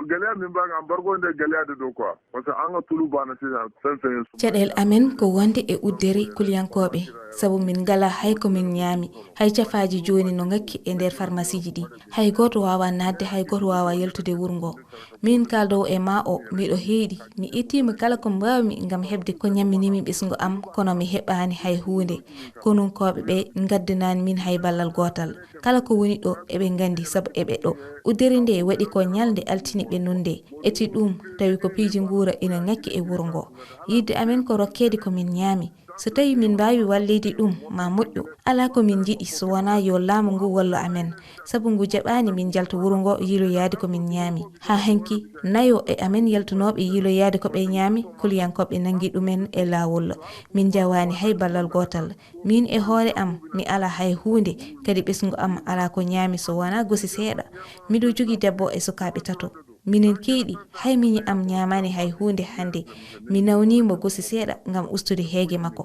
galeya min ba ngam bargonde galeya do quoi parce que anga tulu bana sina fen caɗel amen ko wonde e uddere kulyankoɓe sabu min ngala hay ko min ñaami hay cafaji joni no ngakki e nder pharmacie ji ɗi hay goto wawa nadde hay goto wawa yaltude wuro ngo min kaldowo e ma o miɗo heeɗi mi ittima kala ko mbawmi ngam hebde ko ñamminimi ɓesgu am kono mi heɓani hay hunde konunkoɓe ɓe gaddanani min hay ballal gotal kala ko woni ɗo eɓe gandi saabu eɓe ɗo uddere nde waɗi ko ñalde altine ɓennunde eti ɗum tawi ko piiji nguura ina ngakki e wuro ngo yidde amen ko rokkede ko min ñaami so tawi min mbawi wallide ɗum ma moƴƴu ala ko min jiɗi so wona yo laamu ngu wallu amen saabu ngu jaɓani min jalta wuro ngo yiloyade ko min ñaami ha hanki nayo e amen yaltunoɓe yiloyade ko ɓe ñaami kulyankoɓe nangi ɗumen e lawol min jawani hay ballal gotal min e hoore am mi ala hay hunde kadi ɓesgu am ala ko ñaami so wona gosi seeɗa miɗo jogui debbo e sukaɓe tato minen keeɗi hay miñi am ñamani hay hunde hande mi nawnimo gosi seeɗa ngam ustude heege makko